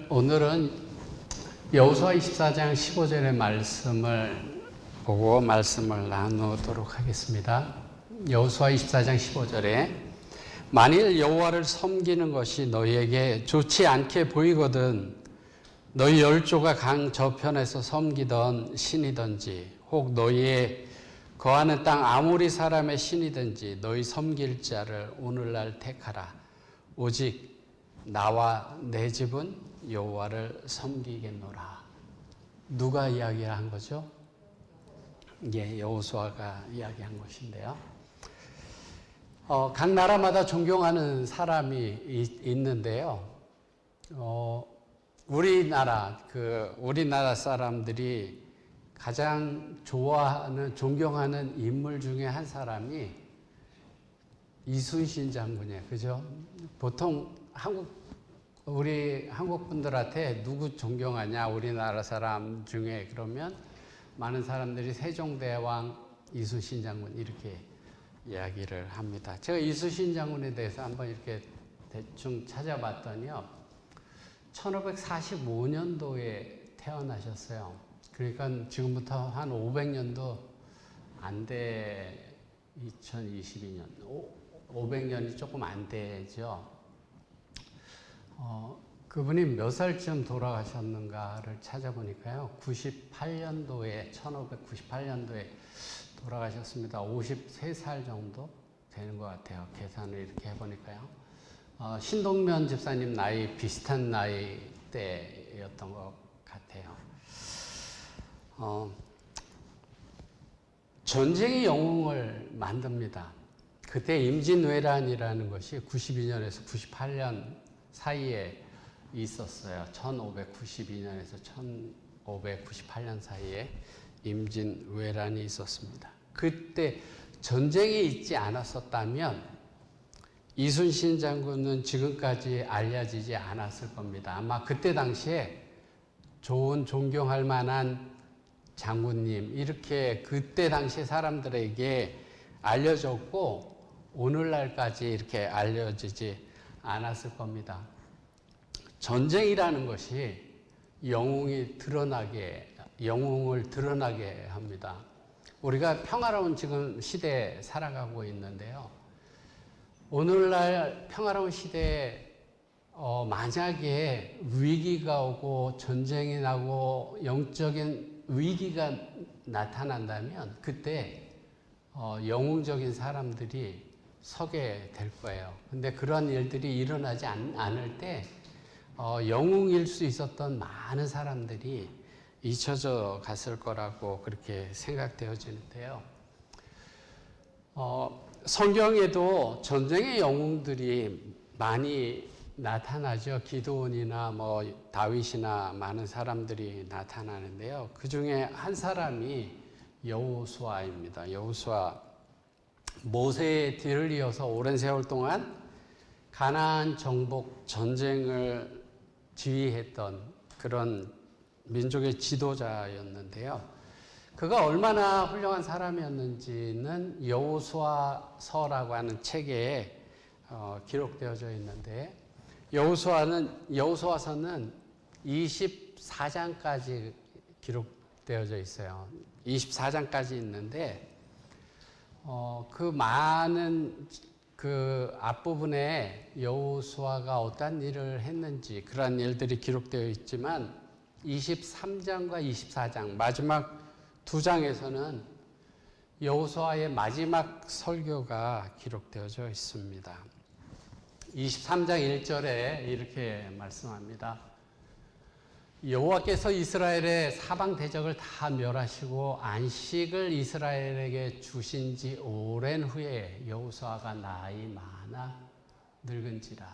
오늘은 여호수아 24장 15절의 말씀을 보고 말씀을 나누도록 하겠습니다. 여호수아 24장 15절에 만일 여호와를 섬기는 것이 너희에게 좋지 않게 보이거든 너희 열조가 강 저편에서 섬기던 신이든지 혹 너희의 거하는 땅 아모리 사람의 신이든지 너희 섬길 자를 오늘날 택하라. 오직 나와 내 집은 여호와를 섬기겠노라. 누가 이야기한 거죠? 여호수아가 이야기한 것인데요. 각 나라마다 존경하는 사람이 있는데요. 우리나라 사람들이 가장 좋아하는, 존경하는 인물 중에 한 사람이 이순신 장군이에요. 그죠? 보통 우리 한국 분들한테 누구 존경하냐, 우리나라 사람 중에 그러면 많은 사람들이 세종대왕, 이순신 장군 이렇게 이야기를 합니다. 제가 이순신 장군에 대해서 한번 이렇게 대충 찾아봤더니요. 1545년도에 태어나셨어요. 그러니까 지금부터 한 500년도 안 돼, 2022년. 500년이 조금 안 되죠. 그분이 몇 살쯤 돌아가셨는가를 찾아보니까요. 1598년도에 돌아가셨습니다. 53살 정도 되는 것 같아요. 계산을 이렇게 해보니까요. 신동면 집사님 나이 비슷한 나이 때였던 것 같아요. 전쟁이 영웅을 만듭니다. 그때 임진왜란이라는 것이 92년에서 98년 사이에 있었어요. 1592년에서 1598년 사이에 임진왜란이 있었습니다. 그때 전쟁이 있지 않았었다면 이순신 장군은 지금까지 알려지지 않았을 겁니다. 아마 그때 당시에 좋은 존경할 만한 장군님 이렇게 그때 당시 사람들에게 알려졌고 오늘날까지 이렇게 알려지지 않았을 겁니다. 전쟁이라는 것이 영웅을 드러나게 합니다. 우리가 평화로운 지금 시대에 살아가고 있는데요. 오늘날 평화로운 시대에 만약에 위기가 오고 전쟁이 나고 영적인 위기가 나타난다면 그때 영웅적인 사람들이 서게 될 거예요. 근데 그런 일들이 일어나지 않을 때 영웅일 수 있었던 많은 사람들이 잊혀져 갔을 거라고 그렇게 생각되어지는데요. 성경에도 전쟁의 영웅들이 많이 나타나죠. 기드온이나 다윗이나 많은 사람들이 나타나는데요. 그 중에 한 사람이 여호수아입니다. 여호수아, 모세의 뒤를 이어서 오랜 세월 동안 가나안 정복 전쟁을 지휘했던 그런 민족의 지도자였는데요. 그가 얼마나 훌륭한 사람이었는지는 여호수아서라고 하는 책에 기록되어져 있는데 여호수아서는 24장까지 기록되어져 있어요. 24장까지 있는데 그 많은 그 앞부분에 여호수아가 어떤 일을 했는지 그런 일들이 기록되어 있지만 23장과 24장 마지막 두 장에서는 여호수아의 마지막 설교가 기록되어져 있습니다. 23장 1절에 이렇게 말씀합니다. 여호와께서 이스라엘의 사방 대적을 다 멸하시고 안식을 이스라엘에게 주신 지 오랜 후에 여호수아가 나이 많아 늙은지라.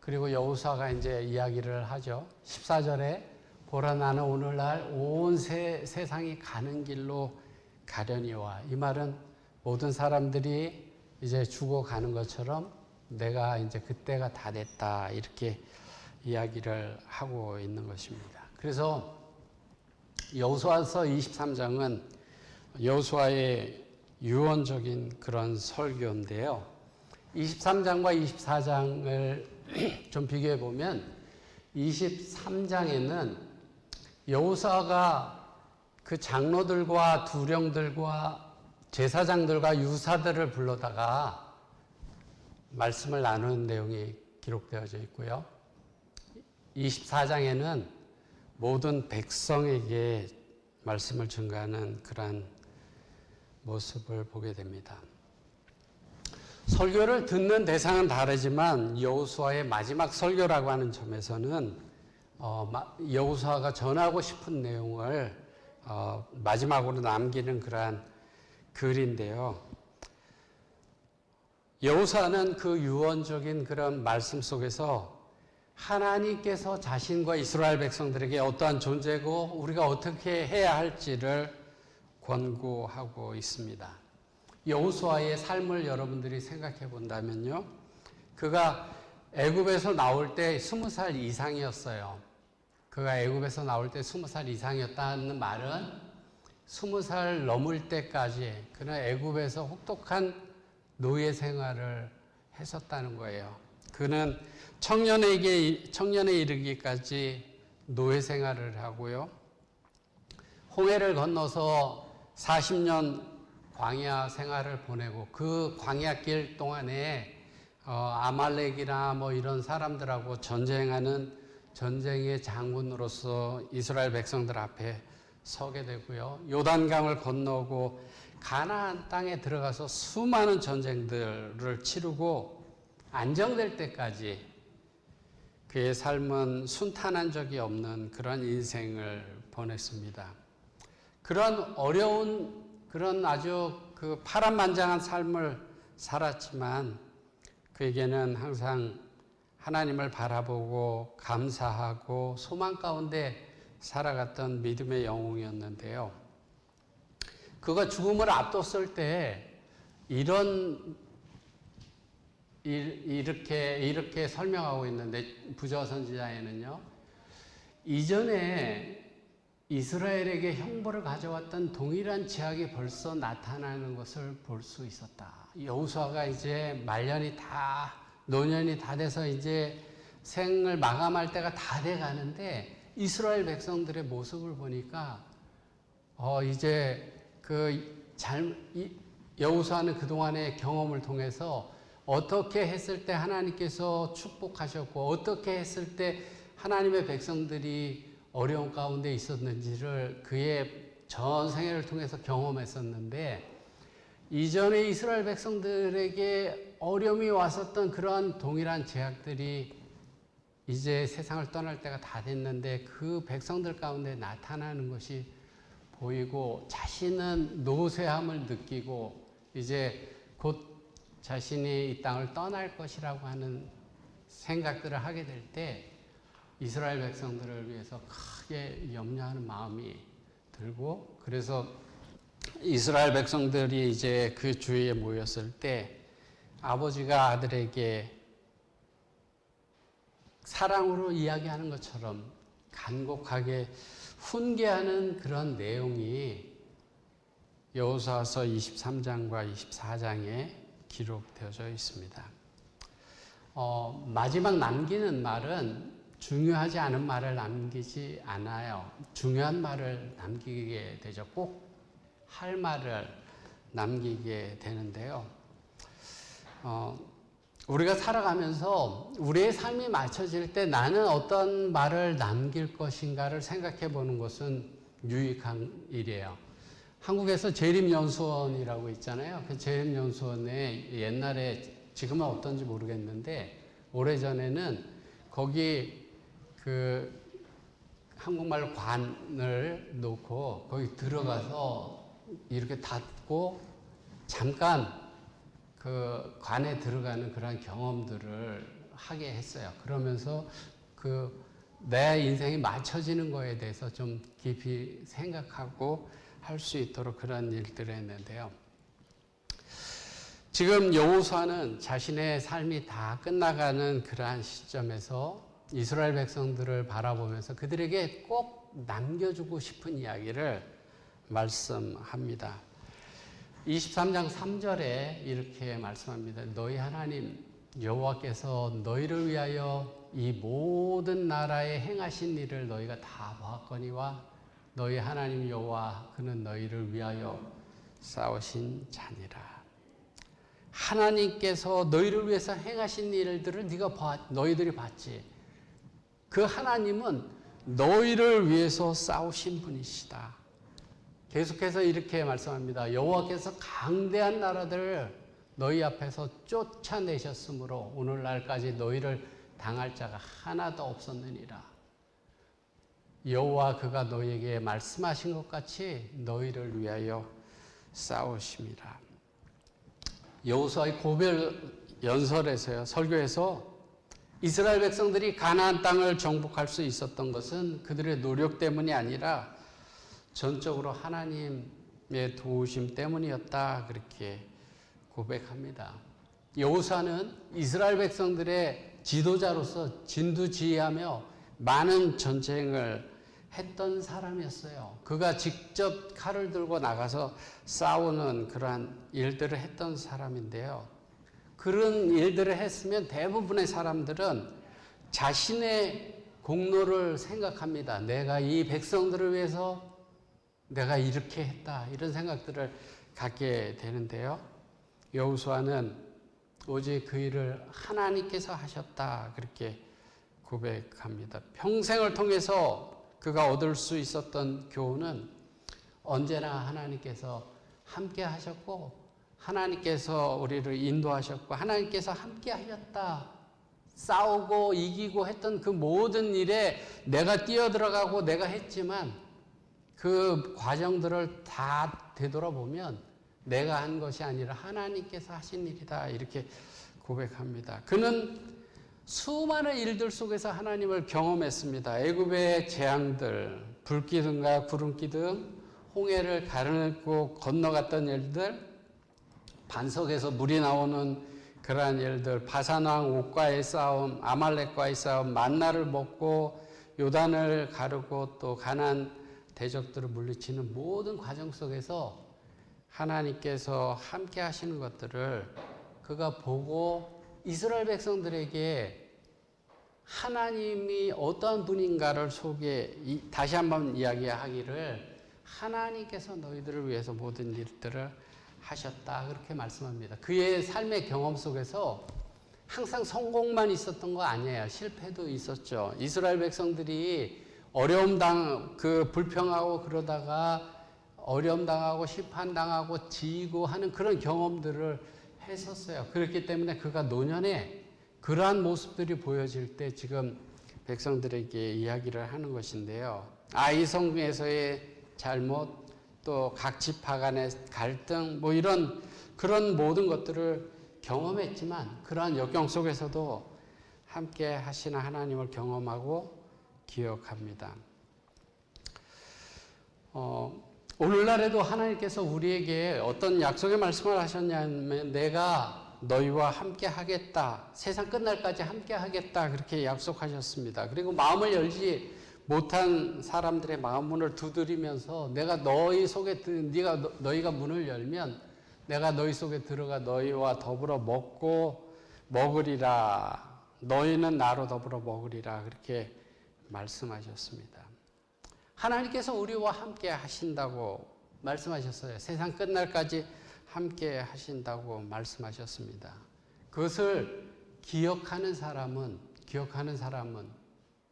그리고 여호수아가 이제 이야기를 하죠. 14절에 보라 나는 오늘날 온 세상이 가는 길로 가려니와. 이 말은 모든 사람들이 이제 죽어가는 것처럼 내가 이제 그때가 다 됐다 이렇게 이야기를 하고 있는 것입니다. 그래서 여호수아서 23장은 여호수아의 유언적인 그런 설교인데요. 23장과 24장을 좀 비교해 보면 23장에는 여호수아가 그 장로들과 두령들과 제사장들과 유사들을 불러다가 말씀을 나누는 내용이 기록되어져 있고요. 24장에는 모든 백성에게 말씀을 전가하는 그러한 모습을 보게 됩니다. 설교를 듣는 대상은 다르지만 여호수아의 마지막 설교라고 하는 점에서는 여호수아가 전하고 싶은 내용을 마지막으로 남기는 그러한 글인데요. 여호수아는 그 유언적인 그런 말씀 속에서 하나님께서 자신과 이스라엘 백성들에게 어떠한 존재고 우리가 어떻게 해야 할지를 권고하고 있습니다. 여호수아의 삶을 여러분들이 생각해 본다면요. 그가 애굽에서 나올 때 20살 이상이었어요. 그가 애굽에서 나올 때 20살 이상이었다는 말은 20살 넘을 때까지 그는 애굽에서 혹독한 노예 생활을 했었다는 거예요. 그는 청년에 이르기까지 노예 생활을 하고요. 홍해를 건너서 40년 광야 생활을 보내고 그 광야 길 동안에 아말렉이나 뭐 이런 사람들하고 전쟁하는 전쟁의 장군으로서 이스라엘 백성들 앞에 서게 되고요. 요단강을 건너고 가나안 땅에 들어가서 수많은 전쟁들을 치르고 안정될 때까지 그의 삶은 순탄한 적이 없는 그런 인생을 보냈습니다. 그런 어려운 그런 아주 그 파란만장한 삶을 살았지만 그에게는 항상 하나님을 바라보고 감사하고 소망 가운데 살아갔던 믿음의 영웅이었는데요. 그가 죽음을 앞뒀을 때 이렇게 설명하고 있는데 부저 선지자에는요. 이전에 이스라엘에게 형벌을 가져왔던 동일한 죄악이 벌써 나타나는 것을 볼 수 있었다. 여호수아가 이제 노년이 다 돼서 이제 생을 마감할 때가 다 돼 가는데 이스라엘 백성들의 모습을 보니까 이제 여호수아는 그동안의 경험을 통해서 어떻게 했을 때 하나님께서 축복하셨고 어떻게 했을 때 하나님의 백성들이 어려운 가운데 있었는지를 그의 전 생애를 통해서 경험했었는데 이전에 이스라엘 백성들에게 어려움이 왔었던 그러한 동일한 죄악들이 이제 세상을 떠날 때가 다 됐는데 그 백성들 가운데 나타나는 것이 보이고 자신은 노쇠함을 느끼고 이제 곧 자신이 이 땅을 떠날 것이라고 하는 생각들을 하게 될 때 이스라엘 백성들을 위해서 크게 염려하는 마음이 들고 그래서 이스라엘 백성들이 이제 그 주위에 모였을 때 아버지가 아들에게 사랑으로 이야기하는 것처럼 간곡하게 훈계하는 그런 내용이 여호수아서 23장과 24장에 기록되어져 있습니다. 마지막 남기는 말은 중요하지 않은 말을 남기지 않아요. 중요한 말을 남기게 되죠. 꼭 할 말을 남기게 되는데요. 우리가 살아가면서 우리의 삶이 맞춰질 때 나는 어떤 말을 남길 것인가를 생각해 보는 것은 유익한 일이에요. 한국에서 재림연수원이라고 있잖아요. 그 재림연수원에 옛날에 지금은 어떤지 모르겠는데 오래전에는 거기 그 한국말로 관을 놓고 거기 들어가서 이렇게 닫고 잠깐 그 관에 들어가는 그런 경험들을 하게 했어요. 그러면서 내 인생이 맞춰지는 거에 대해서 좀 깊이 생각하고 할 수 있도록 그런 일들을 했는데요. 지금 여호수아는 자신의 삶이 다 끝나가는 그러한 시점에서 이스라엘 백성들을 바라보면서 그들에게 꼭 남겨주고 싶은 이야기를 말씀합니다. 23장 3절에 이렇게 말씀합니다. 너희 하나님 여호와께서 너희를 위하여 이 모든 나라에 행하신 일을 너희가 다 보았거니와 너희 하나님 여호와 그는 너희를 위하여 싸우신 자니라. 하나님께서 너희를 위해서 행하신 일들을 너희들이 봤지. 그 하나님은 너희를 위해서 싸우신 분이시다. 계속해서 이렇게 말씀합니다. 여호와께서 강대한 나라들을 너희 앞에서 쫓아내셨으므로 오늘날까지 너희를 당할 자가 하나도 없었느니라. 여호와 그가 너희에게 말씀하신 것 같이 너희를 위하여 싸우심이라. 여호수아의 고별 연설에서요, 설교에서 이스라엘 백성들이 가나안 땅을 정복할 수 있었던 것은 그들의 노력 때문이 아니라 전적으로 하나님의 도우심 때문이었다, 그렇게 고백합니다. 여호수아는 이스라엘 백성들의 지도자로서 진두지휘하며 많은 전쟁을 했던 사람이었어요. 그가 직접 칼을 들고 나가서 싸우는 그러한 일들을 했던 사람인데요. 그런 일들을 했으면 대부분의 사람들은 자신의 공로를 생각합니다. 내가 이 백성들을 위해서 내가 이렇게 했다, 이런 생각들을 갖게 되는데요. 여호수아는 오직 그 일을 하나님께서 하셨다, 그렇게 고백합니다. 평생을 통해서 그가 얻을 수 있었던 교훈은 언제나 하나님께서 함께 하셨고 하나님께서 우리를 인도하셨고 하나님께서 함께 하셨다. 싸우고 이기고 했던 그 모든 일에 내가 뛰어들어가고 내가 했지만 그 과정들을 다 되돌아보면 내가 한 것이 아니라 하나님께서 하신 일이다, 이렇게 고백합니다. 그는 수많은 일들 속에서 하나님을 경험했습니다. 애굽의 재앙들, 불기둥과 구름기둥, 홍해를 가르고 건너갔던 일들, 반석에서 물이 나오는 그러한 일들, 바산왕 옥과의 싸움, 아말렉과의 싸움, 만나를 먹고 요단을 가르고 또 가나안 대적들을 물리치는 모든 과정 속에서 하나님께서 함께 하시는 것들을 그가 보고 이스라엘 백성들에게 하나님이 어떠한 분인가를 다시 한번 이야기하기를 하나님께서 너희들을 위해서 모든 일들을 하셨다, 그렇게 말씀합니다. 그의 삶의 경험 속에서 항상 성공만 있었던 거 아니에요. 실패도 있었죠. 이스라엘 백성들이 불평하고 그러다가 어려움 당하고 심판당하고 지고 하는 그런 경험들을 했었어요. 그렇기 때문에 그가 노년에 그러한 모습들이 보여질 때 지금 백성들에게 이야기를 하는 것인데요. 아이성에서의 잘못, 또 각 지파 간의 갈등, 그런 모든 것들을 경험했지만 그러한 역경 속에서도 함께 하시는 하나님을 경험하고 기억합니다. 오늘날에도 하나님께서 우리에게 어떤 약속의 말씀을 하셨냐면 내가 너희와 함께 하겠다, 세상 끝날까지 함께 하겠다, 그렇게 약속하셨습니다. 그리고 마음을 열지 못한 사람들의 마음 문을 두드리면서 내가 너희가 문을 열면 내가 너희 속에 들어가 너희와 더불어 먹으리라, 너희는 나로 더불어 먹으리라, 그렇게 말씀하셨습니다. 하나님께서 우리와 함께 하신다고 말씀하셨어요. 세상 끝날까지 함께 하신다고 말씀하셨습니다. 그것을 기억하는 사람은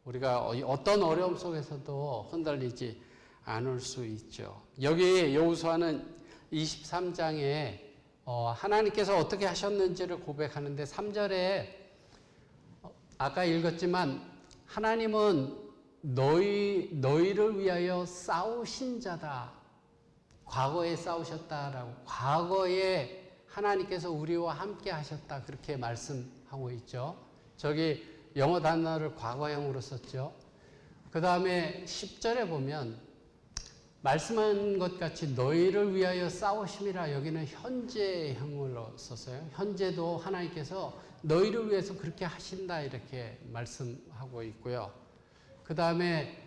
우리가 어떤 어려움 속에서도 흔들리지 않을 수 있죠. 여기 여호수아는 23장에 하나님께서 어떻게 하셨는지를 고백하는데 3절에 아까 읽었지만 하나님은 너희를 위하여 싸우신 자다. 과거에 싸우셨다라고, 과거에 하나님께서 우리와 함께 하셨다, 그렇게 말씀하고 있죠. 저기 영어 단어를 과거형으로 썼죠. 그 다음에 10절에 보면 말씀한 것 같이 너희를 위하여 싸우심이라, 여기는 현재형으로 썼어요. 현재도 하나님께서 너희를 위해서 그렇게 하신다, 이렇게 말씀하고 있고요. 그 다음에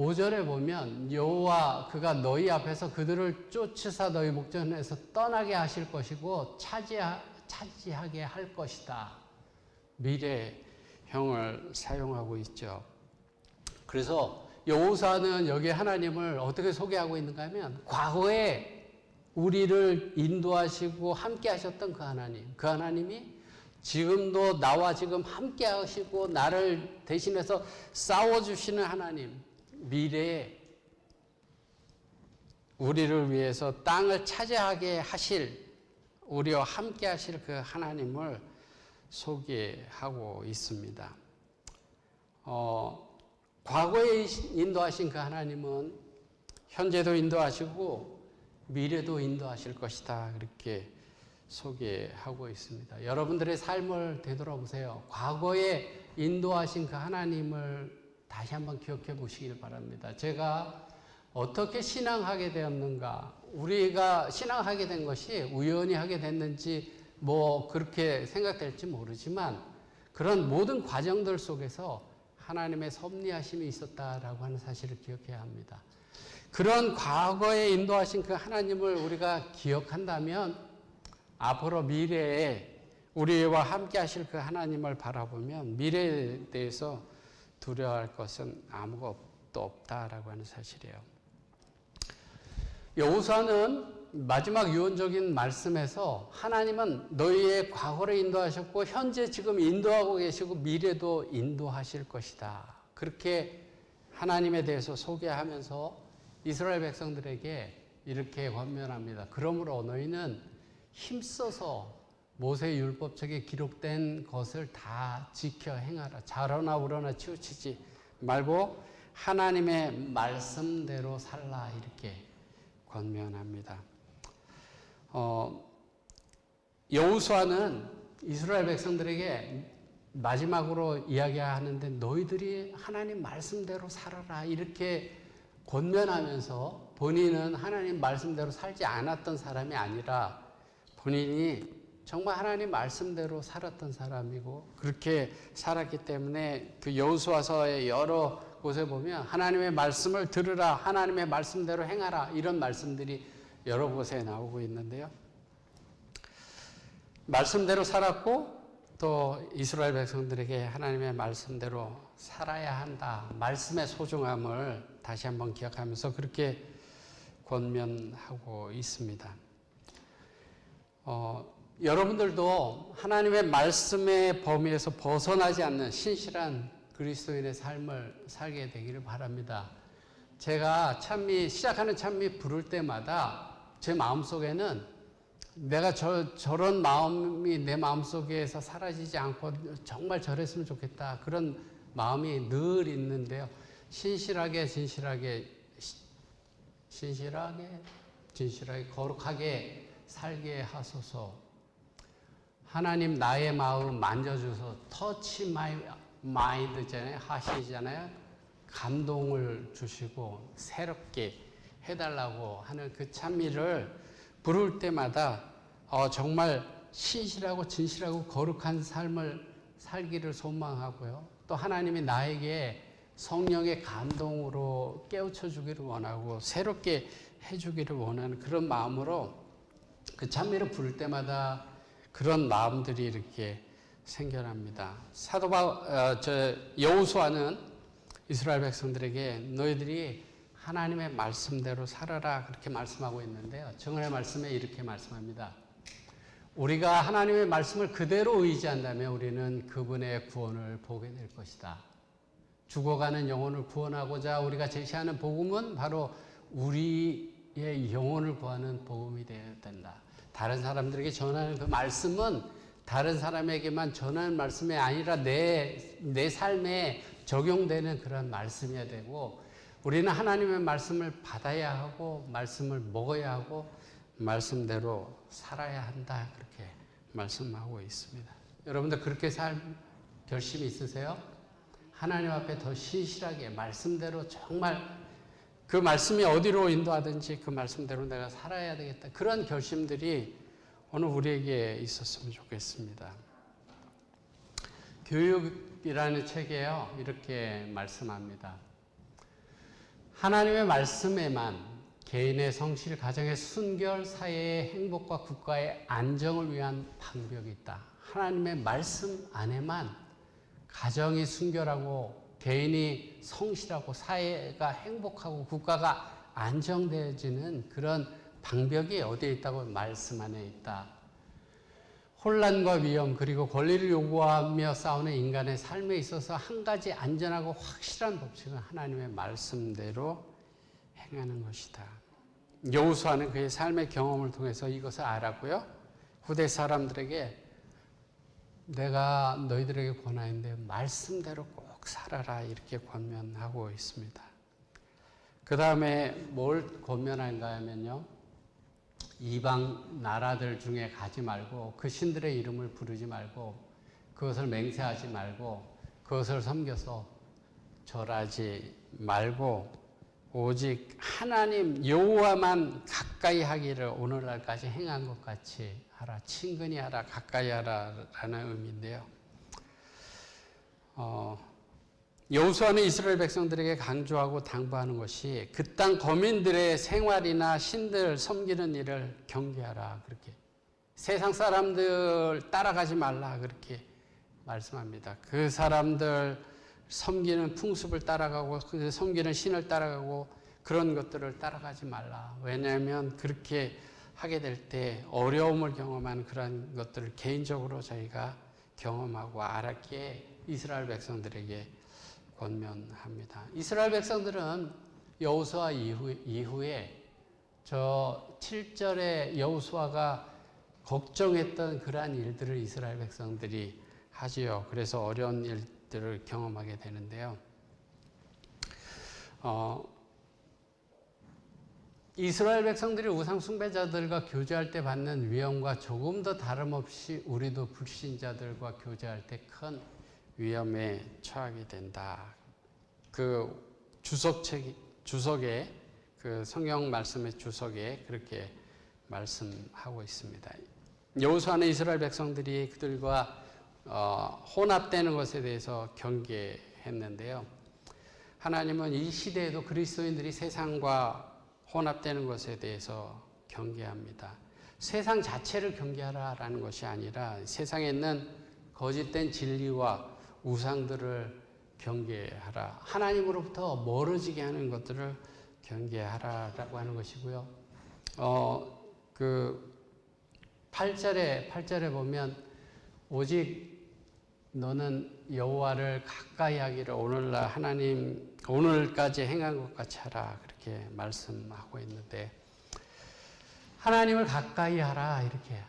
5절에 보면 여호와 그가 너희 앞에서 그들을 쫓으사 너희 목전에서 떠나게 하실 것이고 차지하게 할 것이다. 미래형을 사용하고 있죠. 그래서 여호수아는 여기 하나님을 어떻게 소개하고 있는가 하면 과거에 우리를 인도하시고 함께 하셨던 그 하나님이 지금도 나와 지금 함께 하시고 나를 대신해서 싸워주시는 하나님, 미래에 우리를 위해서 땅을 차지하게 하실, 우리와 함께 하실 그 하나님을 소개하고 있습니다. 과거에 인도하신 그 하나님은 현재도 인도하시고 미래도 인도하실 것이다. 그렇게 소개하고 있습니다. 여러분들의 삶을 되돌아보세요. 과거에 인도하신 그 하나님을 다시 한번 기억해 보시길 바랍니다. 제가 어떻게 신앙하게 되었는가, 우리가 신앙하게 된 것이 우연히 하게 됐는지 뭐 그렇게 생각될지 모르지만 그런 모든 과정들 속에서 하나님의 섭리하심이 있었다라고 하는 사실을 기억해야 합니다. 그런 과거에 인도하신 그 하나님을 우리가 기억한다면 앞으로 미래에 우리와 함께 하실 그 하나님을 바라보면 미래에 대해서 두려워할 것은 아무것도 없다라고 하는 사실이에요. 여호수아는 마지막 유언적인 말씀에서 하나님은 너희의 과거를 인도하셨고 현재 지금 인도하고 계시고 미래도 인도하실 것이다. 그렇게 하나님에 대해서 소개하면서 이스라엘 백성들에게 이렇게 권면합니다. 그러므로 너희는 힘써서 모세 율법책에 기록된 것을 다 지켜 행하라. 좌로나 우로나 치우치지 말고 하나님의 말씀대로 살라. 이렇게 권면합니다. 여호수아는 이스라엘 백성들에게 마지막으로 이야기하는데 너희들이 하나님 말씀대로 살아라. 이렇게 권면하면서 본인은 하나님 말씀대로 살지 않았던 사람이 아니라 본인이 정말 하나님 말씀대로 살았던 사람이고 그렇게 살았기 때문에 그 여호수아서의 여러 곳에 보면 하나님의 말씀을 들으라, 하나님의 말씀대로 행하라 이런 말씀들이 여러 곳에 나오고 있는데요. 말씀대로 살았고 또 이스라엘 백성들에게 하나님의 말씀대로 살아야 한다. 말씀의 소중함을 다시 한번 기억하면서 그렇게 권면하고 있습니다. 여러분들도 하나님의 말씀의 범위에서 벗어나지 않는 신실한 그리스도인의 삶을 살게 되기를 바랍니다. 제가 시작하는 찬미 부를 때마다 제 마음속에는 내가 저런 마음이 내 마음속에서 사라지지 않고 정말 저랬으면 좋겠다. 그런 마음이 늘 있는데요. 신실하게 거룩하게 살게 하소서. 하나님 나의 마음 만져줘서 터치 마이 마인드잖아요. 하시잖아요. 감동을 주시고 새롭게 해달라고 하는 그 찬미를 부를 때마다 정말 신실하고 진실하고 거룩한 삶을 살기를 소망하고요. 또 하나님이 나에게 성령의 감동으로 깨우쳐 주기를 원하고 새롭게 해주기를 원하는 그런 마음으로 그 찬미를 부를 때마다 그런 마음들이 이렇게 생겨납니다. 여호수아는 이스라엘 백성들에게 너희들이 하나님의 말씀대로 살아라 그렇게 말씀하고 있는데요. 정언의 말씀에 이렇게 말씀합니다. 우리가 하나님의 말씀을 그대로 의지한다면 우리는 그분의 구원을 보게 될 것이다. 죽어가는 영혼을 구원하고자 우리가 제시하는 복음은 바로 우리의 영혼을 구하는 복음이 되어야 된다. 다른 사람들에게 전하는 그 말씀은 다른 사람에게만 전하는 말씀이 아니라 내 삶에 적용되는 그런 말씀이어야 되고 우리는 하나님의 말씀을 받아야 하고 말씀을 먹어야 하고 말씀대로 살아야 한다. 그렇게 말씀하고 있습니다. 여러분들 그렇게 살 결심이 있으세요? 하나님 앞에 더 신실하게 말씀대로 정말 그 말씀이 어디로 인도하든지 그 말씀대로 내가 살아야 되겠다. 그런 결심들이 오늘 우리에게 있었으면 좋겠습니다. 교육이라는 책에요. 이렇게 말씀합니다. 하나님의 말씀에만 개인의 성실, 가정의 순결, 사회의 행복과 국가의 안정을 위한 방벽이 있다. 하나님의 말씀 안에만 가정이 순결하고 개인이 성실하고 사회가 행복하고 국가가 안정되어지는 그런 방벽이 어디에 있다고? 말씀 안에 있다. 혼란과 위험 그리고 권리를 요구하며 싸우는 인간의 삶에 있어서 한 가지 안전하고 확실한 법칙은 하나님의 말씀대로 행하는 것이다. 여호수아는 그의 삶의 경험을 통해서 이것을 알았고요. 후대 사람들에게 내가 너희들에게 권하는데 말씀대로 꼭 살아라 이렇게 권면하고 있습니다. 그 다음에 뭘 권면한가 하면요. 이방 나라들 중에 가지 말고 그 신들의 이름을 부르지 말고 그것을 맹세하지 말고 그것을 섬겨서 절하지 말고 오직 하나님 여호와만 가까이 하기를 오늘날까지 행한 것 같이 하라. 친근히 하라. 가까이 하라라는 의미인데요. 여호수아는 이스라엘 백성들에게 강조하고 당부하는 것이 그 땅 거민들의 생활이나 신들 섬기는 일을 경계하라. 그렇게 세상 사람들 따라가지 말라. 그렇게 말씀합니다. 그 사람들 섬기는 풍습을 따라가고 그 섬기는 신을 따라가고 그런 것들을 따라가지 말라. 왜냐하면 그렇게 하게 될 때 어려움을 경험하는 그런 것들을 개인적으로 저희가 경험하고 알았기에 이스라엘 백성들에게 권면합니다. 이스라엘 백성들은 여호수아 이후에 저 7절에 여호수아가 걱정했던 그러한 일들을 이스라엘 백성들이 하지요. 그래서 어려운 일들을 경험하게 되는데요. 이스라엘 백성들이 우상 숭배자들과 교제할 때 받는 위험과 조금 더 다름없이 우리도 불신자들과 교제할 때 큰 위험에 처하게 된다. 그 주석에 그 성경 말씀의 주석에 그렇게 말씀하고 있습니다. 여호수아는 이스라엘 백성들이 그들과 혼합되는 것에 대해서 경계했는데요. 하나님은 이 시대에도 그리스도인들이 세상과 혼합되는 것에 대해서 경계합니다. 세상 자체를 경계하라라는 것이 아니라 세상에 있는 거짓된 진리와 우상들을 경계하라. 하나님으로부터 멀어지게 하는 것들을 경계하라라고 하는 것이고요. 그 8절에 보면 오직 너는 여호와를 가까이 하기를 오늘날 하나님 오늘까지 행한 것 같이 하라 그렇게 말씀하고 있는데 하나님을 가까이 하라 이렇게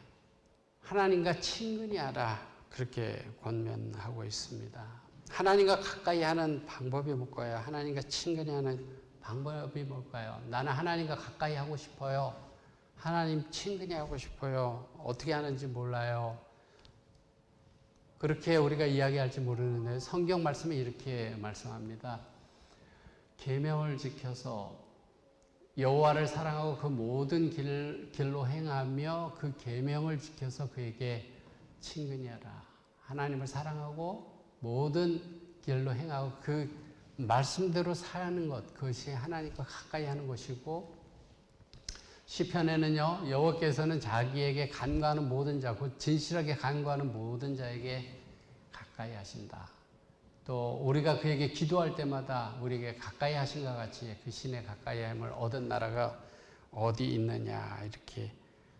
하나님과 친근히 하라 그렇게 권면하고 있습니다. 하나님과 가까이 하는 방법이 뭘까요? 하나님과 친근히 하는 방법이 뭘까요? 나는 하나님과 가까이 하고 싶어요. 하나님 친근히 하고 싶어요. 어떻게 하는지 몰라요. 그렇게 우리가 이야기할지 모르는데 성경 말씀이 이렇게 말씀합니다. 계명을 지켜서 여호와를 사랑하고 그 모든 길로 행하며 그 계명을 지켜서 그에게 친근히 하라. 하나님을 사랑하고 모든 길로 행하고 그 말씀대로 사는 것 그것이 하나님과 가까이 하는 것이고 시편에는요 여호와께서는 자기에게 간구하는 모든 자 곧 진실하게 간구하는 모든 자에게 가까이 하신다. 또 우리가 그에게 기도할 때마다 우리에게 가까이 하신것 같이 그 신의 가까이 함을 얻은 나라가 어디 있느냐 이렇게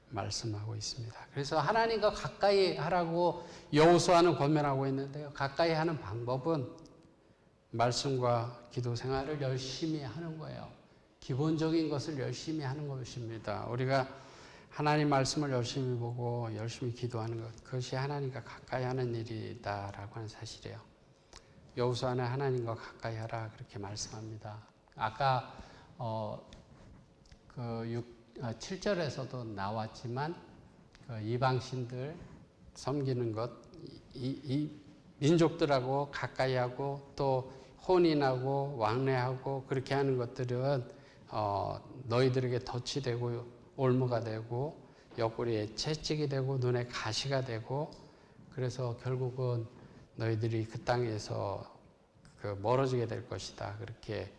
말씀하고 있습니다. 그래서 하나님과 가까이 하라고 여호수아는 권면하고 있는데요. 가까이 하는 방법은 말씀과 기도 생활을 열심히 하는 거예요. 기본적인 것을 열심히 하는 것입니다. 우리가 하나님 말씀을 열심히 보고 열심히 기도하는 것 그것이 하나님과 가까이 하는 일이다라고 하는 사실이에요. 여호수아는 하나님과 가까이 하라 그렇게 말씀합니다. 아까 7절에서도 나왔지만 그 이방신들 섬기는 것, 이 민족들하고 가까이 하고 또 혼인하고 왕래하고 그렇게 하는 것들은 너희들에게 덫이 되고 올무가 되고 옆구리에 채찍이 되고 눈에 가시가 되고 그래서 결국은 너희들이 그 땅에서 멀어지게 될 것이다. 그렇게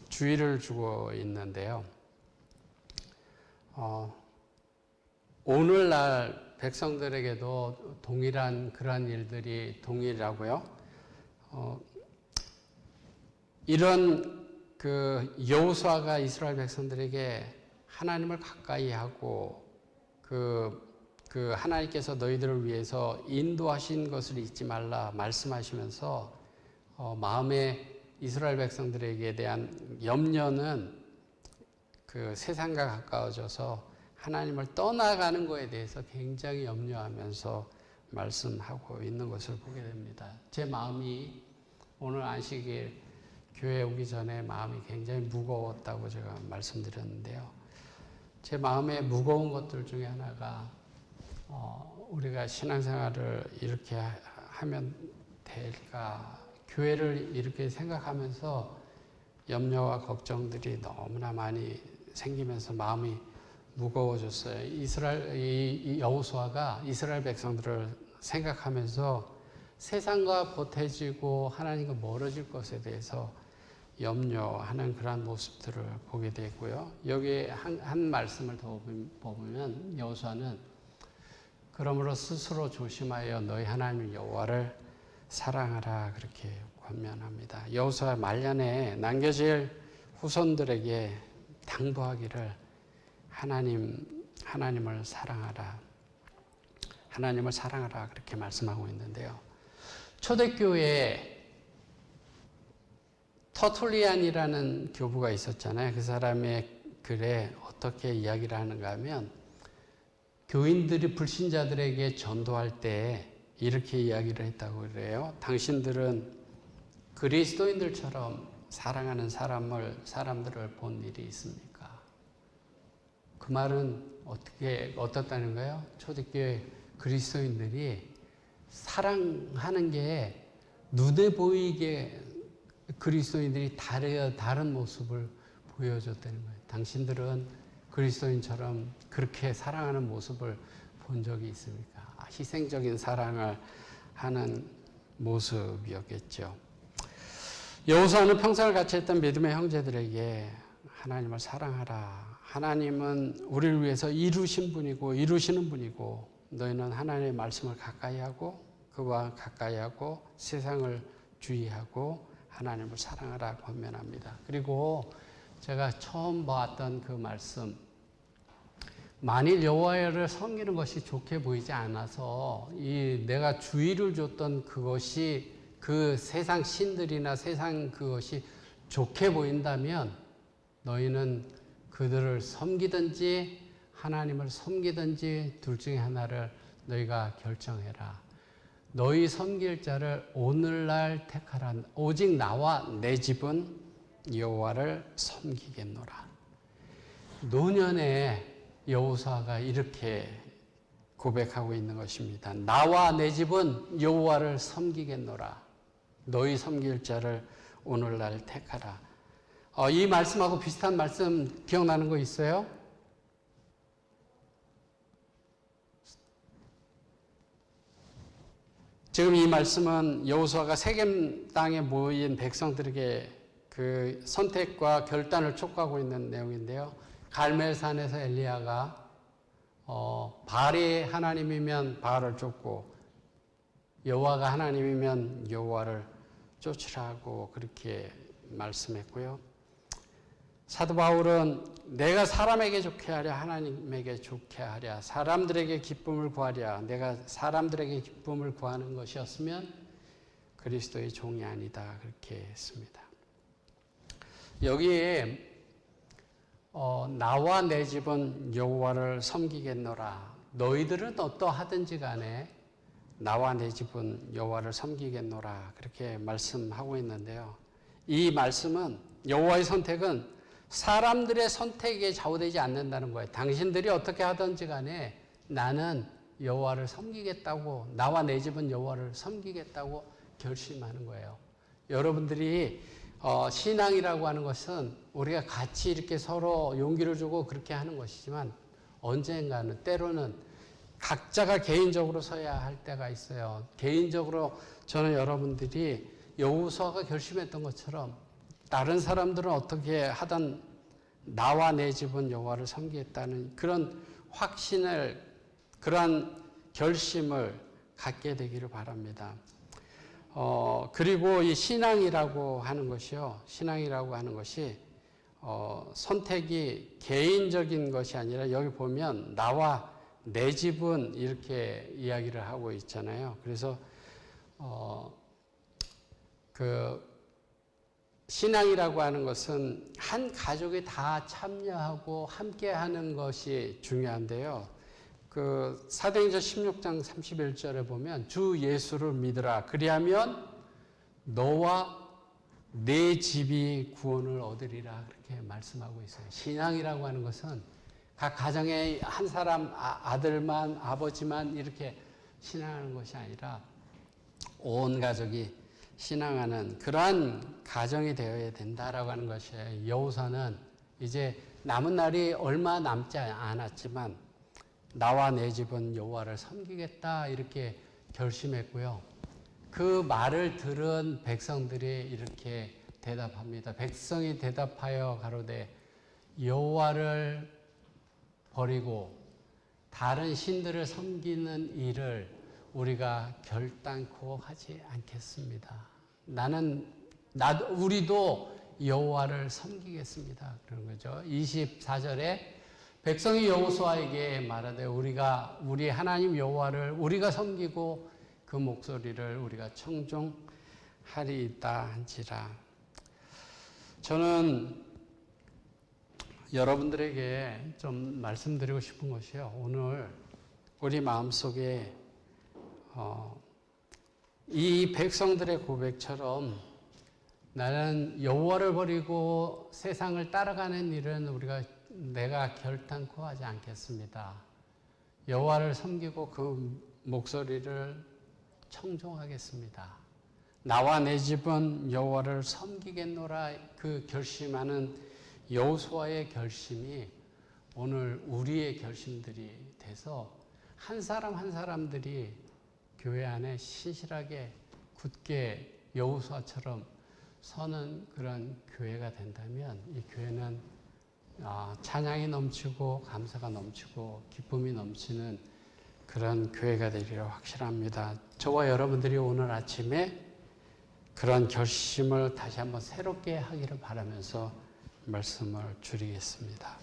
주의를 주고 있는데요. 오늘날 백성들에게도 동일한 그러한 일들이 동일하고요. 이런 그 여호수아가 이스라엘 백성들에게 하나님을 가까이 하고 그 하나님께서 너희들을 위해서 인도하신 것을 잊지 말라 말씀하시면서 마음에 이스라엘 백성들에게 대한 염려는 그 세상과 가까워져서 하나님을 떠나가는 것에 대해서 굉장히 염려하면서 말씀하고 있는 것을 보게 됩니다. 제 마음이 오늘 안식일 교회 오기 전에 마음이 굉장히 무거웠다고 제가 말씀드렸는데요. 제 마음에 무거운 것들 중에 하나가 우리가 신앙생활을 이렇게 하면 될까, 교회를 이렇게 생각하면서 염려와 걱정들이 너무나 많이 생기면서 마음이 무거워졌어요. 이 여호수아가 이스라엘 백성들을 생각하면서 세상과 보태지고 하나님과 멀어질 것에 대해서 염려하는 그러한 모습들을 보게 되고요. 여기에 한 말씀을 더 보면 여호수아는 그러므로 스스로 조심하여 너희 하나님 여호와를 사랑하라 그렇게 권면합니다. 여호수아 말년에 남겨질 후손들에게 당부하기를 하나님을 사랑하라. 하나님을 사랑하라 그렇게 말씀하고 있는데요. 초대교회에 터툴리안이라는 교부가 있었잖아요. 그 사람의 글에 어떻게 이야기를 하는가 하면 교인들이 불신자들에게 전도할 때 이렇게 이야기를 했다고 그래요. 당신들은 그리스도인들처럼 사랑하는 사람들을 본 일이 있습니까? 그 말은 어떻다는 거예요? 초대교회 그리스도인들이 사랑하는 게 눈에 보이게 그리스도인들이 다른 모습을 보여줬다는 거예요. 당신들은 그리스도인처럼 그렇게 사랑하는 모습을 본 적이 있습니까? 희생적인 사랑을 하는 모습이었겠죠. 여호수아는 평생을 같이 했던 믿음의 형제들에게 하나님을 사랑하라. 하나님은 우리를 위해서 이루신 분이고 이루시는 분이고 너희는 하나님의 말씀을 가까이 하고 그와 가까이 하고 세상을 주의하고 하나님을 사랑하라 권면합니다. 그리고 제가 처음 봤던 그 말씀, 만일 여호와를 섬기는 것이 좋게 보이지 않아서 내가 주의를 줬던 그것이 그 세상 신들이나 세상 그것이 좋게 보인다면 너희는 그들을 섬기든지 하나님을 섬기든지 둘 중에 하나를 너희가 결정해라. 너희 섬길 자를 오늘날 택하라. 오직 나와 내 집은 여호와를 섬기겠노라. 노년에 여호수아가 이렇게 고백하고 있는 것입니다. 나와 내 집은 여호와를 섬기겠노라. 너희 섬길 자를 오늘날 택하라. 이 말씀하고 비슷한 말씀 기억나는 거 있어요? 지금 이 말씀은 여호수아가 세겜 땅에 모인 백성들에게 그 선택과 결단을 촉구하고 있는 내용인데요. 갈멜산에서 엘리야가 바알이 하나님이면 바알을 쫓고 여호와가 하나님이면 여호와를 쫓으라고 그렇게 말씀했고요. 사도 바울은 내가 사람에게 좋게 하랴 하나님에게 좋게 하랴 사람들에게 기쁨을 구하랴 내가 사람들에게 기쁨을 구하는 것이었으면 그리스도의 종이 아니다 그렇게 했습니다. 여기에 나와 내 집은 여호와를 섬기겠노라. 너희들은 어떠하든지 간에 나와 내 집은 여호와를 섬기겠노라 그렇게 말씀하고 있는데요. 이 말씀은 여호와의 선택은 사람들의 선택에 좌우되지 않는다는 거예요. 당신들이 어떻게 하든지 간에 나는 여호와를 섬기겠다고 나와 내 집은 여호와를 섬기겠다고 결심하는 거예요. 여러분들이 신앙이라고 하는 것은 우리가 같이 이렇게 서로 용기를 주고 그렇게 하는 것이지만 언젠가는 때로는 각자가 개인적으로 서야 할 때가 있어요. 개인적으로 저는 여러분들이 여호수아가 결심했던 것처럼 다른 사람들은 어떻게 하든 나와 내 집은 여호와를 섬기겠다는 그런 확신을, 그런 결심을 갖게 되기를 바랍니다. 그리고 이 신앙이라고 하는 것이요. 신앙이라고 하는 것이 선택이 개인적인 것이 아니라 여기 보면 나와 내 집은 이렇게 이야기를 하고 있잖아요. 그래서 그 신앙이라고 하는 것은 한 가족이 다 참여하고 함께 하는 것이 중요한데요. 그 사도행전 16장 31절에 보면 주 예수를 믿으라. 그리하면 너와 내 집이 구원을 얻으리라. 그렇게 말씀하고 있어요. 신앙이라고 하는 것은 각 가정에 한 사람 아들만 아버지만 이렇게 신앙하는 것이 아니라 온 가족이 신앙하는 그러한 가정이 되어야 된다라고 하는 것이에요. 여호사는 이제 남은 날이 얼마 남지 않았지만 나와 내 집은 여호와를 섬기겠다 이렇게 결심했고요. 그 말을 들은 백성들이 이렇게 대답합니다. 백성이 대답하여 가로되 여호와를 버리고 다른 신들을 섬기는 일을 우리가 결단코 하지 않겠습니다. 우리도 여호와를 섬기겠습니다. 그런 거죠. 24절에 백성이 여호수아에게 말하되 우리 하나님 여호와를 우리가 섬기고 그 목소리를 우리가 청종하리이다 한지라. 저는 여러분들에게 좀 말씀드리고 싶은 것이요. 오늘 우리 마음속에 이 백성들의 고백처럼 나는 여호와를 버리고 세상을 따라가는 일은 내가 결단코 하지 않겠습니다. 여호와를 섬기고 그 목소리를 청종하겠습니다. 나와 내 집은 여호와를 섬기겠노라. 그 결심하는 여호수아의 결심이 오늘 우리의 결심들이 돼서 한 사람 한 사람들이 교회 안에 신실하게 굳게 여호수아처럼 서는 그런 교회가 된다면 이 교회는 찬양이 넘치고 감사가 넘치고 기쁨이 넘치는 그런 교회가 되리라 확신합니다. 저와 여러분들이 오늘 아침에 그런 결심을 다시 한번 새롭게 하기를 바라면서 말씀을 줄이겠습니다.